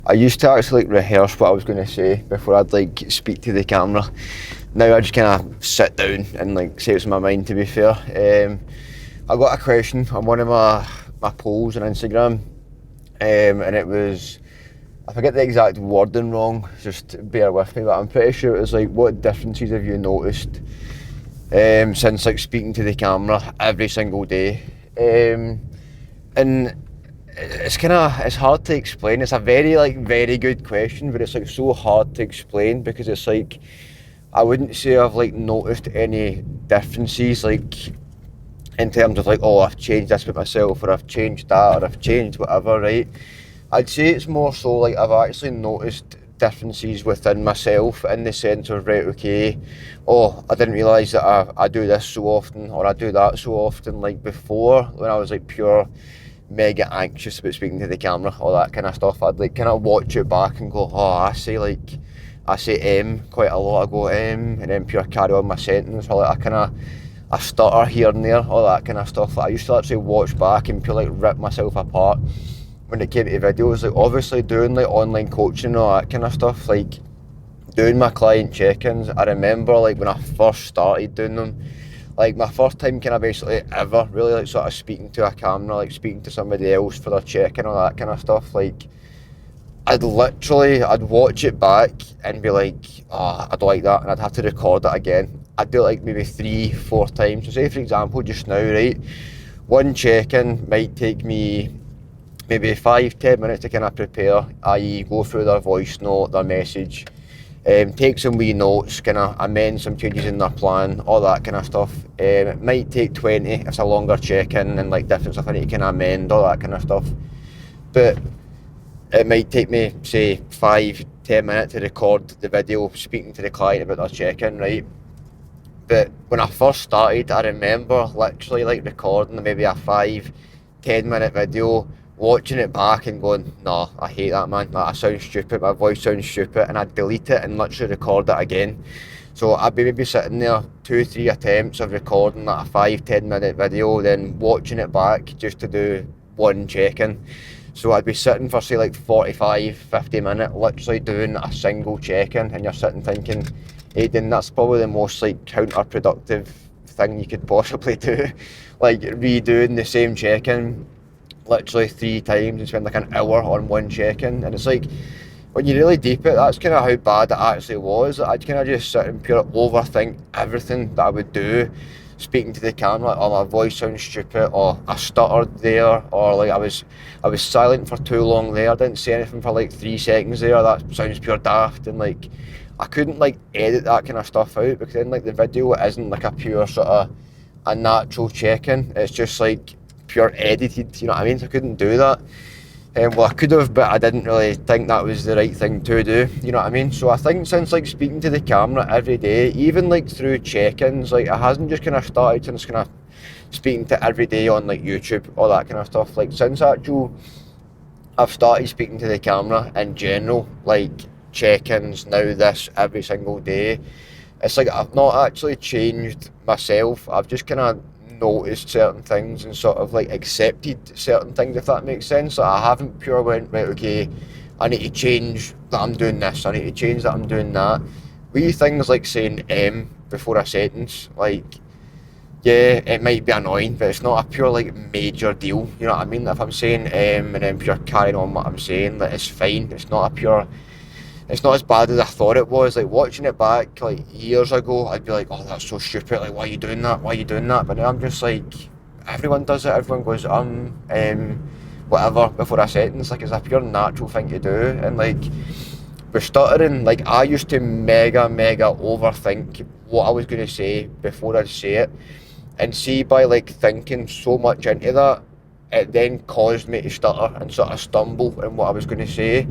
I used to actually like rehearse what I was going to say before I'd like speak to the camera. Now I just kind of sit down and like say what's in my mind. To be fair, I got a question on one of my polls on Instagram, and it was, I forget the exact wording wrong, just bear with me, but I'm pretty sure it was like, what differences have you noticed since like speaking to the camera every single day? And it's hard to explain. It's a very good question, but it's like so hard to explain because it's like, I wouldn't say I've like noticed any differences like in terms of like, oh, I've changed this with myself, or I've changed that, or I've changed whatever, right? I'd say it's more so like I've actually noticed differences within myself in the sense of, right, okay, oh, I didn't realise that I do this so often, or I do that so often. Like before, when I was like pure mega anxious about speaking to the camera, all that kind of stuff, I'd like kind of watch it back and go, oh, I say quite a lot. I go and then pure carry on my sentence, or like I stutter here and there, all that kind of stuff. Like I used to actually watch back and pure like rip myself apart when it came to videos. Like obviously doing like online coaching and all that kind of stuff, like doing my client check-ins, I remember like when I first started doing them, like my first time kind of basically ever really like sort of speaking to a camera, like speaking to somebody else for their check-in, all that kind of stuff, like I'd watch it back and be like, oh, I don't like that, and I'd have to record it again. I'd do it like maybe 3-4 times. So say for example just now, right, one check-in might take me maybe 5-10 minutes to kind of prepare, i.e. go through their voice note, their message, take some wee notes, kind of amend some changes in their plan, all that kind of stuff. It might take 20 if it's a longer check-in and like different stuff I need to kind of amend, all that kind of stuff. But it might take me, say, 5-10 minutes to record the video speaking to the client about their check-in, right? But when I first started, I remember literally like recording maybe a 5-10 minute video, watching it back and going, nah, I hate that, man. Like, I sound stupid, my voice sounds stupid, and I'd delete it and literally record it again. So I'd be maybe sitting there 2-3 attempts of recording like a 5-10 minute video, then watching it back just to do one check-in. So I'd be sitting for say like 45-50 minutes literally doing a single check-in, and you're sitting thinking, Aidan, that's probably the most like counterproductive thing you could possibly do. Like redoing the same check-in literally 3 times and spend like an hour on one check-in. And it's like, when you really deep it, that's kind of how bad it actually was. I'd kind of just sit and pure overthink everything that I would do speaking to the camera, like, oh, my voice sounds stupid, or I stuttered there, or like I was silent for too long there, I didn't say anything for like 3 seconds there, that sounds pure daft. And like I couldn't like edit that kind of stuff out, because then like the video isn't like a pure sort of a natural check-in, it's just like pure edited, you know what I mean? So I couldn't do that. Well, I could have, but I didn't really think that was the right thing to do, you know what I mean? So I think since like speaking to the camera every day, even like through check-ins, like it hasn't just kind of started since kind of speaking to every day on like YouTube, all that kind of stuff. Like since I've started speaking to the camera in general, like check-ins, now this every single day, it's like I've not actually changed myself, I've just kind of noticed certain things and sort of like accepted certain things, if that makes sense. Like I haven't pure went, right, okay, I need to change that I'm doing this, I need to change that I'm doing that. Wee things like saying before a sentence, like, yeah, it might be annoying, but it's not a pure like major deal, you know what I mean? If I'm saying and then pure carrying on what I'm saying, like it's fine, it's not as bad as I thought it was. Like watching it back like years ago, I'd be like, oh, that's so stupid, like why are you doing that, but now I'm just like, everyone does it, everyone goes whatever before a sentence, like it's a pure natural thing to do. And like with stuttering, like I used to mega overthink what I was going to say before I'd say it, and see, by like thinking so much into that, it then caused me to stutter and sort of stumble in what I was going to say.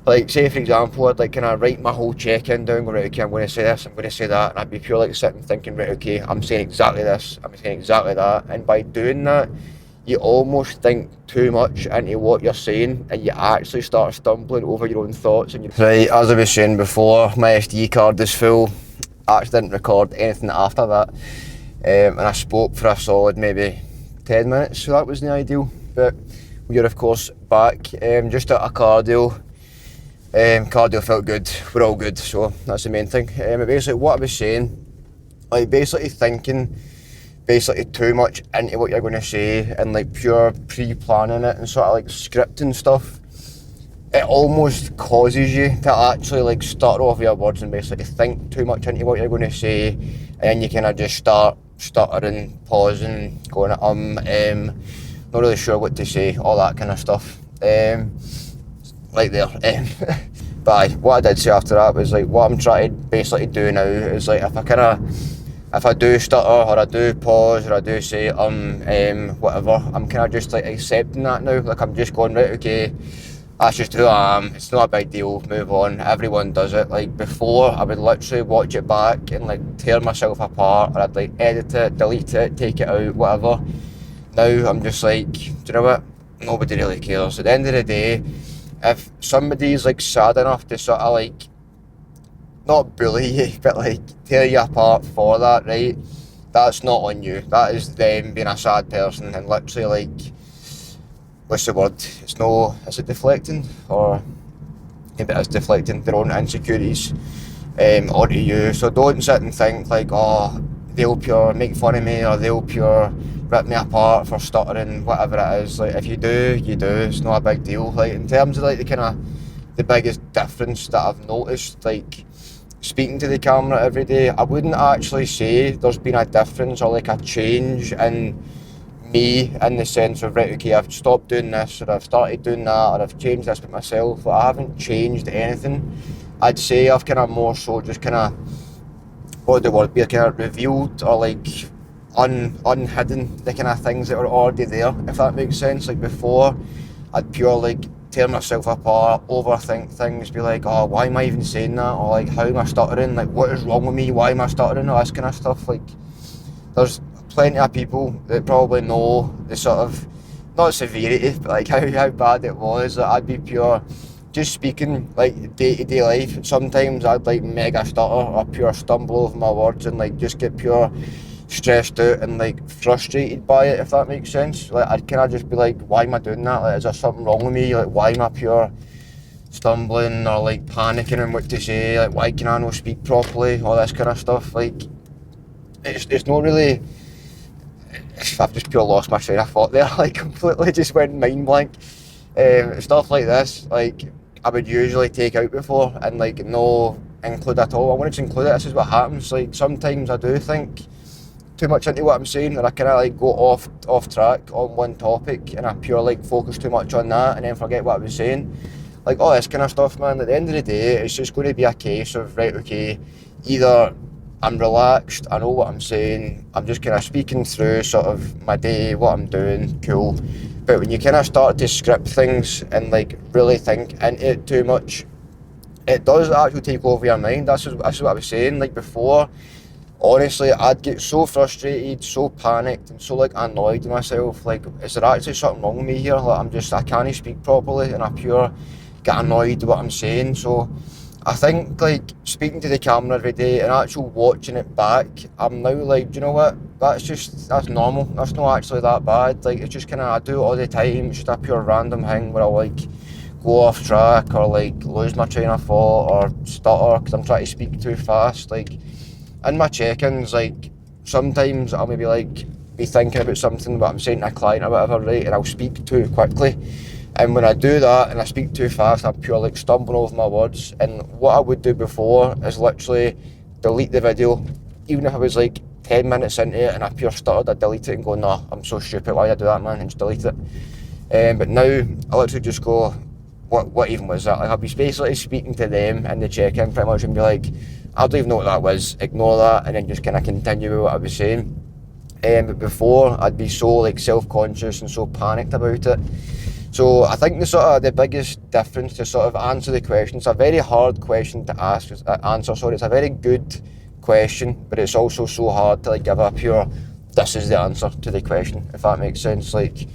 Like say for example, I'd like kind of write my whole check-in down, go, right, okay, I'm going to say this, I'm going to say that, and I'd be pure like sitting thinking, right, okay, I'm saying exactly this, I'm saying exactly that. And by doing that, you almost think too much into what you're saying, and you actually start stumbling over your own thoughts. And right, as I was saying before, my SD card is full. I actually didn't record anything after that, and I spoke for a solid maybe 10 minutes, so that wasn't ideal. But we are of course back, just at a cardio. Cardio felt good, we're all good, so that's the main thing. But basically what I was saying, like basically thinking too much into what you're going to say and like pure pre-planning it and sort of like scripting stuff, it almost causes you to actually like start off your words and basically think too much into what you're going to say, and then you kind of just start stuttering, pausing, going not really sure what to say, all that kind of stuff. Like there. But what I did say after that was like what I'm trying to basically do now is like if I do stutter or I do pause or I do say whatever, I'm kind of just like accepting that now. Like I'm just going, right, okay, that's just who I am, it's not a big deal, move on, everyone does it. Like before, I would literally watch it back and like tear myself apart, or I'd like edit it, delete it, take it out, whatever. Now I'm just like, do you know what, nobody really cares. At the end of the day, if somebody's like sad enough to sort of like, not bully you, but like tear you apart for that, right, that's not on you. That is them being a sad person and literally like, what's the word? It's no, is it deflecting? Or maybe it is deflecting their own insecurities onto you. So don't sit and think like, oh, they'll pure make fun of me or they'll pure rip me apart for stuttering, whatever it is. Like if you do, you do. It's not a big deal. Like in terms of like the biggest difference that I've noticed, like speaking to the camera every day, I wouldn't actually say there's been a difference or like a change in me in the sense of, right, okay, I've stopped doing this or I've started doing that or I've changed this with myself. I haven't changed anything. I'd say I've kind of more so just kind of, what would the word be, kind of revealed or like unhidden the kind of things that were already there, if that makes sense. Like before, I'd pure like tear myself apart, overthink things, be like, oh, why am I even saying that? Or like, how am I stuttering? Like, what is wrong with me? Why am I stuttering? All this kind of stuff. Like, there's plenty of people that probably know the sort of, not severity, but like how bad it was. Like, I'd be pure, just speaking like day-to-day life, sometimes I'd like mega stutter or pure stumble over my words and like just get pure stressed out and like frustrated by it, if that makes sense. Like I'd kind of just be like, why am I doing that? Like, is there something wrong with me? Like, why am I pure stumbling or like panicking on what to say? Like, why can I not speak properly? All this kind of stuff. Like, it's not really, I've just pure lost my train of thought there. Like completely just went mind blank. Stuff like this, like I would usually take out before and like no include at all. I wanted to include it. This is what happens. Like sometimes I do think too much into what I'm saying, and I kind of like go off track on one topic, and I pure like focus too much on that, and then forget what I was saying. Like all this kind of stuff, man. At the end of the day, it's just going to be a case of, right, okay, either I'm relaxed, I know what I'm saying, I'm just kind of speaking through sort of my day, what I'm doing, cool. But when you kind of start to script things and like really think into it too much, it does actually take over your mind. That's what I was saying. Like before, honestly, I'd get so frustrated, so panicked, and so like annoyed with myself. Like, is there actually something wrong with me here? Like, I can't speak properly, and I pure get annoyed with what I'm saying. So I think like speaking to the camera every day and actually watching it back, I'm now like, do you know what? That's normal. That's not actually that bad. Like, it's just kind of, I do it all the time. It's just a pure random thing where I like go off track or like lose my train of thought or stutter because I'm trying to speak too fast. Like in my check-ins, like sometimes I'll maybe like be thinking about something what I'm saying to a client or whatever, right, and I'll speak too quickly. And when I do that and I speak too fast, I'm pure like stumbling over my words. And what I would do before is literally delete the video, even if I was like 10 minutes into it and I pure stuttered, I'd delete it and go, nah, I'm so stupid, why did I do that, man, and just delete it. But now I literally just go, what even was that? Like, I'll be basically speaking to them in the check-in pretty much and be like, I don't even know what that was, ignore that, and then just kind of continue with what I was saying. But before, I'd be so like self-conscious and so panicked about it. So I think the biggest difference to sort of answer the question, it's a very hard question to answer, it's a very good question, but it's also so hard to like give a pure, this is the answer to the question, if that makes sense. Like,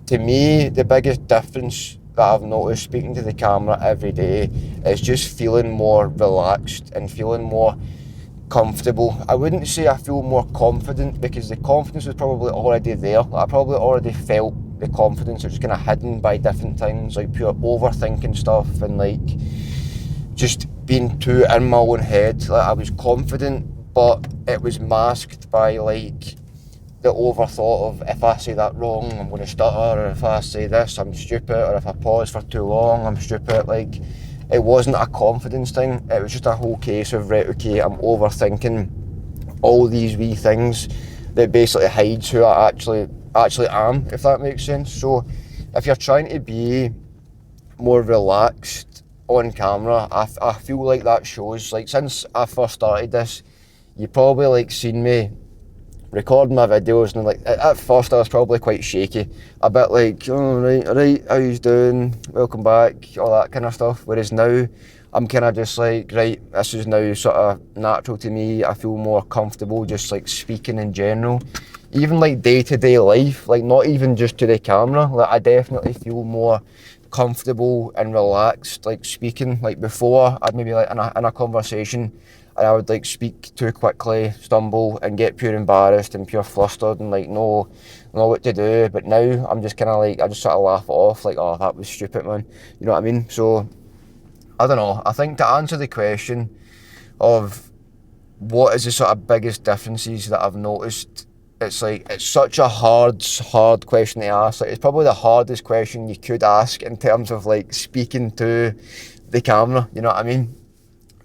to me, the biggest difference that I've noticed speaking to the camera every day is just feeling more relaxed and feeling more comfortable. I wouldn't say I feel more confident because the confidence was probably already there. Like, I probably already felt the confidence. It was kind of hidden by different things, like pure overthinking stuff and like just being too in my own head. Like I was confident, but it was masked by like the overthought of if I say that wrong, I'm going to stutter, or if I say this, I'm stupid, or if I pause for too long, I'm stupid. Like, it wasn't a confidence thing. It was just a whole case of, right, okay, I'm overthinking all these wee things that basically hides who I actually am, if that makes sense. So, if you're trying to be more relaxed on camera, I feel like that shows. Like, since I first started this, you probably like seen me recording my videos, and like at first I was probably quite shaky, a bit like, oh right, how you doing, welcome back, all that kind of stuff. Whereas now I'm kind of just like, right, this is now sort of natural to me. I feel more comfortable just like speaking in general, even like day-to-day life, like not even just to the camera. Like I definitely feel more comfortable and relaxed like speaking. Like before, I'd maybe like in a conversation, and I would like speak too quickly, stumble, and get pure embarrassed and pure flustered and like know what to do. But now I'm just kind of like, I just sort of laugh it off, like, oh, that was stupid, man. You know what I mean? So I don't know. I think to answer the question of what is the sort of biggest differences that I've noticed, it's like, it's such a hard question to ask. Like, it's probably the hardest question you could ask in terms of like speaking to the camera. You know what I mean?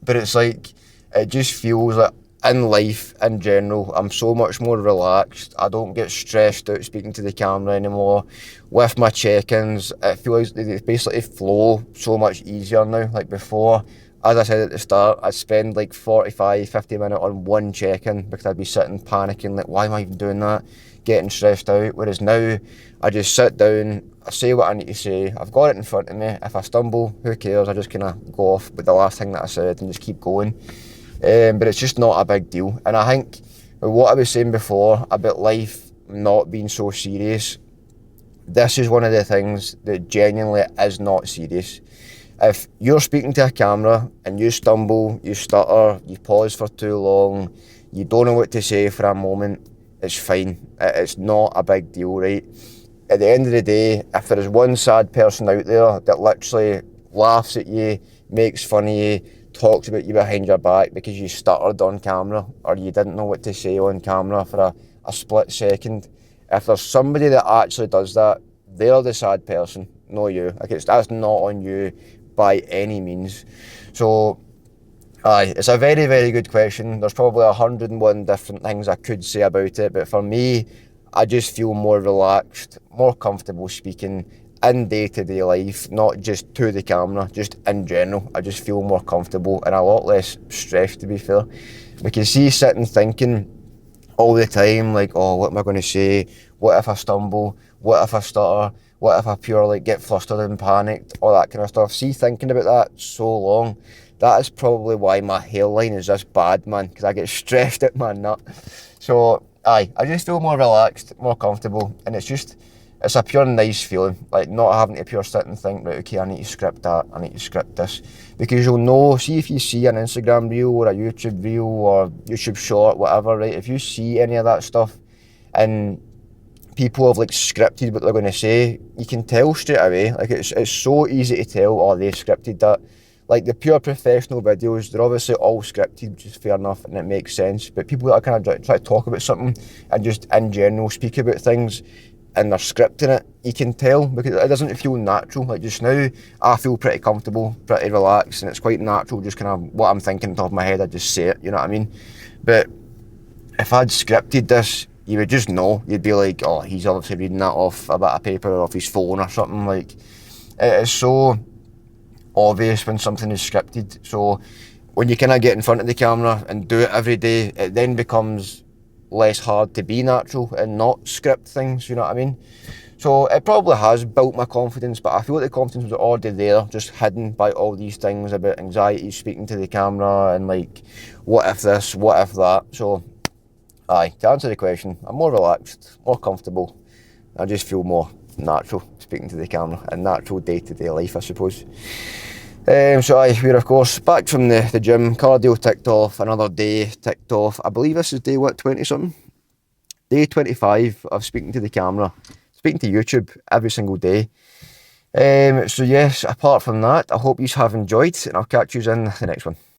But it's like, it just feels like in life in general, I'm so much more relaxed. I don't get stressed out speaking to the camera anymore. With my check-ins, it feels like they basically flow so much easier now. Like before, as I said at the start, I'd spend like 45, 50 minutes on one check-in because I'd be sitting panicking, like, why am I even doing that? Getting stressed out. Whereas now, I just sit down, I say what I need to say, I've got it in front of me. If I stumble, who cares? I just kind of go off with the last thing that I said and just keep going. But it's just not a big deal. And I think what I was saying before about life not being so serious, this is one of the things that genuinely is not serious. If you're speaking to a camera and you stumble, you stutter, you pause for too long, you don't know what to say for a moment, it's fine. It's not a big deal, right? At the end of the day, if there is one sad person out there that literally laughs at you, makes fun of you, talks about you behind your back because you stuttered on camera or you didn't know what to say on camera for a split second, if there's somebody that actually does that, they're the sad person, not you. Like, that's not on you by any means. So aye, it's a very, very good question. There's probably 101 different things I could say about it, but for me, I just feel more relaxed, more comfortable speaking in day-to-day life, not just to the camera, just in general. I just feel more comfortable and a lot less stressed, to be fair. Because see, sitting thinking all the time, like, oh, what am I going to say? What if I stumble? What if I stutter? What if I pure like get flustered and panicked? All that kind of stuff. See, thinking about that so long, that is probably why my hairline is this bad, man, because I get stressed at my nut. So aye, I just feel more relaxed, more comfortable, and it's a pure nice feeling, like not having to pure sit and think, right, okay, I need to script that, I need to script this. Because you'll know, see if you see an Instagram reel or a YouTube reel or YouTube short, whatever, right, if you see any of that stuff and people have like scripted what they're going to say, you can tell straight away. Like it's so easy to tell, oh, they scripted that. Like the pure professional videos, they're obviously all scripted, which is fair enough and it makes sense. But people that are kind of try to talk about something and just in general speak about things and they're scripting it, you can tell because it doesn't feel natural. Like just now, I feel pretty comfortable, pretty relaxed, and it's quite natural, just kind of what I'm thinking on top of my head, I just say it, you know what I mean? But if I'd scripted this, you would just know. You'd be like, oh, he's obviously reading that off a bit of paper or off his phone or something. Like, it is so obvious when something is scripted. So when you kind of get in front of the camera and do it every day, it then becomes less hard to be natural and not script things, you know what I mean? So it probably has built my confidence, but I feel like the confidence was already there, just hidden by all these things about anxiety, speaking to the camera, and like, what if this, what if that? So aye, to answer the question, I'm more relaxed, more comfortable. I just feel more natural speaking to the camera and natural day-to-day life, I suppose. So aye, we're of course back from the gym. Cardio ticked off, another day ticked off. I believe this is day, what, 20 something? Day 25 of speaking to the camera. speaking to YouTube every single day. So yes, apart from that, I hope you have enjoyed, and I'll catch you in the next one.